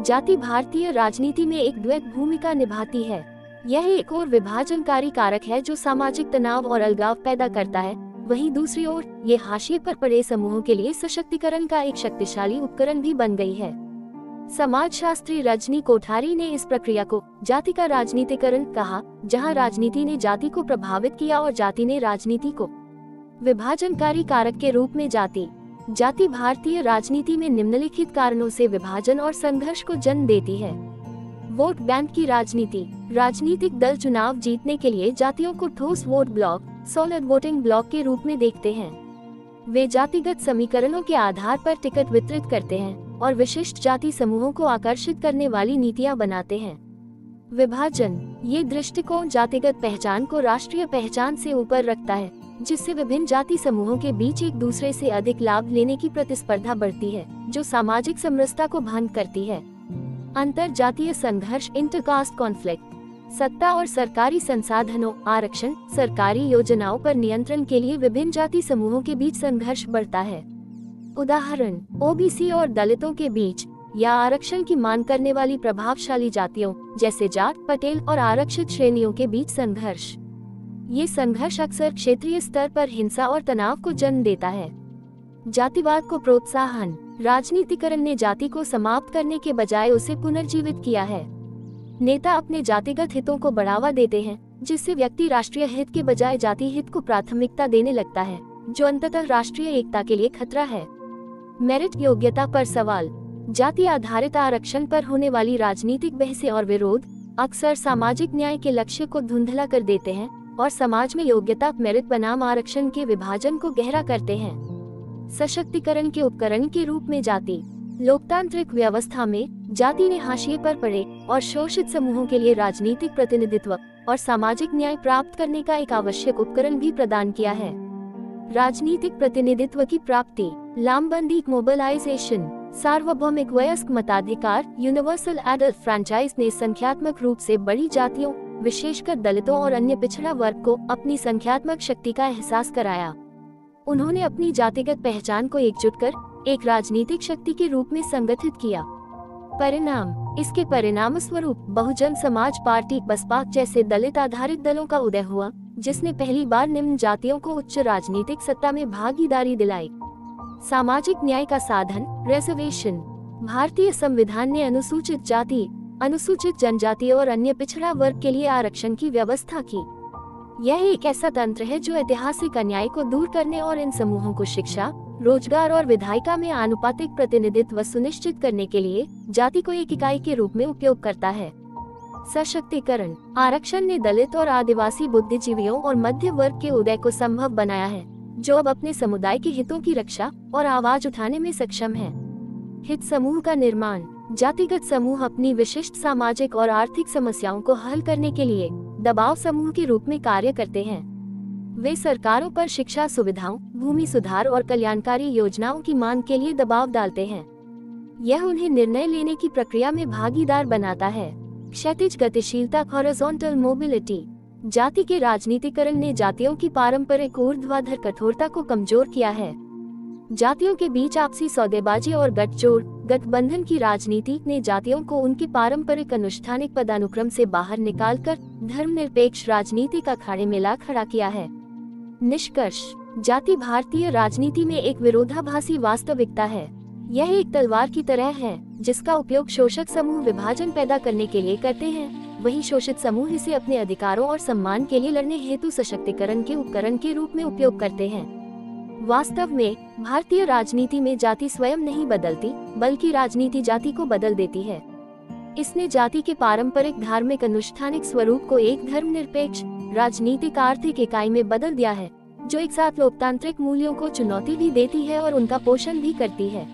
जाति भारतीय राजनीति में एक द्वैत भूमिका निभाती है। यह एक और विभाजनकारी कारक है जो सामाजिक तनाव और अलगाव पैदा करता है, वहीं दूसरी ओर ये हाशिए पर पड़े समूहों के लिए सशक्तिकरण का एक शक्तिशाली उपकरण भी बन गई है। समाजशास्त्री रजनी कोठारी ने इस प्रक्रिया को जाति का राजनीतिकरण कहा, जहां राजनीति ने जाति को प्रभावित किया और जाति ने राजनीति को विभाजनकारी कारक के रूप में जाति भारतीय राजनीति में निम्नलिखित कारणों से विभाजन और संघर्ष को जन्म देती है। वोट बैंक की राजनीति। राजनीतिक दल चुनाव जीतने के लिए जातियों को ठोस vote block, solid voting block के रूप में देखते हैं। वे जातिगत समीकरणों के आधार पर टिकट वितरित करते हैं और विशिष्ट जाति समूहों को आकर्षित करने वाली नीतियां बनाते हैं। विभाजन। ये दृष्टिकोण जातिगत पहचान को राष्ट्रीय पहचान से ऊपर रखता है, जिससे विभिन्न जाति समूहों के बीच एक दूसरे से अधिक लाभ लेने की प्रतिस्पर्धा बढ़ती है, जो सामाजिक समरसता को भंग करती है। अंतर जातीय संघर्ष, इंटरकास्ट कॉन्फ्लिक्ट। सत्ता और सरकारी संसाधनों, आरक्षण, सरकारी योजनाओं पर नियंत्रण के लिए विभिन्न जाति समूहों के बीच संघर्ष बढ़ता है। उदाहरण, ओबीसी और दलितों के बीच, या आरक्षण की मांग करने वाली प्रभावशाली जातियों जैसे जाट, पटेल और आरक्षित श्रेणियों के बीच संघर्ष। ये संघर्ष अक्सर क्षेत्रीय स्तर पर हिंसा और तनाव को जन्म देता है। जातिवाद को प्रोत्साहन। राजनीतिकरण ने जाति को समाप्त करने के बजाय उसे पुनर्जीवित किया है। नेता अपने जातिगत हितों को बढ़ावा देते हैं, जिससे व्यक्ति राष्ट्रीय हित के बजाय जाति हित को प्राथमिकता देने लगता है, जो अंततः राष्ट्रीय एकता के लिए खतरा है। मेरिट योग्यता पर सवाल। जाति आधारित आरक्षण पर होने वाली राजनीतिक बहसें और विरोध अक्सर सामाजिक न्याय के लक्ष्य को धुंधला कर देते हैं और समाज में योग्यता मेरिट बनाम आरक्षण के विभाजन को गहरा करते हैं। सशक्तिकरण के उपकरण के रूप में जाति। लोकतांत्रिक व्यवस्था में जाति ने हाशिए पर पड़े और शोषित समूहों के लिए राजनीतिक प्रतिनिधित्व और सामाजिक न्याय प्राप्त करने का एक आवश्यक उपकरण भी प्रदान किया है। राजनीतिक प्रतिनिधित्व की प्राप्ति। लामबंदी मोबिलाइजेशन, सार्वभौमिक वयस्क मताधिकार, यूनिवर्सल एडल्ट फ्रैंचाइज ने संख्यात्मक रूप से बड़ी जातियों, विशेषकर दलितों और अन्य पिछड़ा वर्ग को अपनी संख्यात्मक शक्ति का एहसास कराया। उन्होंने अपनी जातिगत पहचान को एकजुट कर एक राजनीतिक शक्ति के रूप में संगठित किया। परिणाम। इसके परिणाम स्वरूप बहुजन समाज पार्टी बसपा जैसे दलित आधारित दलों का उदय हुआ, जिसने पहली बार निम्न जातियों को उच्च राजनीतिक सत्ता में भागीदारी दिलाई। सामाजिक न्याय का साधन, रिजर्वेशन। भारतीय संविधान ने अनुसूचित जाति, अनुसूचित जनजाति और अन्य पिछड़ा वर्ग के लिए आरक्षण की व्यवस्था की। यह एक ऐसा तंत्र है जो ऐतिहासिक अन्याय को दूर करने और इन समूहों को शिक्षा, रोजगार और विधायिका में आनुपातिक प्रतिनिधित्व सुनिश्चित करने के लिए जाति को एक इकाई के रूप में उपयोग करता है। सशक्तिकरण। आरक्षण ने दलित और आदिवासी बुद्धिजीवियों और मध्य वर्ग के उदय को संभव बनाया है, जो अब अपने समुदाय के हितों की रक्षा और आवाज उठाने में सक्षम है। हित समूह का निर्माण। जातिगत समूह अपनी विशिष्ट सामाजिक और आर्थिक समस्याओं को हल करने के लिए दबाव समूह के रूप में कार्य करते हैं। वे सरकारों पर शिक्षा सुविधाओं, भूमि सुधार और कल्याणकारी योजनाओं की मांग के लिए दबाव डालते हैं। यह उन्हें निर्णय लेने की प्रक्रिया में भागीदार बनाता है। क्षैतिज गतिशीलता, हॉरिजॉन्टल मोबिलिटी। जाति के राजनीतिकरण ने जातियों की पारंपरिक ऊर्ध्वाधर कठोरता को कमजोर किया है। जातियों के बीच आपसी सौदेबाजी और गठजोड़, गठबंधन की राजनीति ने जातियों को उनके पारंपरिक अनुष्ठानिक पदानुक्रम से बाहर निकालकर धर्मनिरपेक्ष राजनीति का अखाड़े में ला खड़ा किया है। निष्कर्ष। जाति भारतीय राजनीति में एक विरोधाभासी वास्तविकता है। यह एक तलवार की तरह है, जिसका उपयोग शोषक समूह विभाजन पैदा करने के लिए करते हैं, वहीं शोषित समूह इसे अपने अधिकारों और सम्मान के लिए लड़ने हेतु सशक्तिकरण के उपकरण के रूप में उपयोग करते हैं। वास्तव में भारतीय राजनीति में जाति स्वयं नहीं बदलती, बल्कि राजनीति जाति को बदल देती है। इसने जाति के पारंपरिक धार्मिक अनुष्ठानिक स्वरूप को एक धर्मनिरपेक्ष राजनीतिक आर्थिक इकाई में बदल दिया है, जो एक साथ लोकतांत्रिक मूल्यों को चुनौती भी देती है और उनका पोषण भी करती है।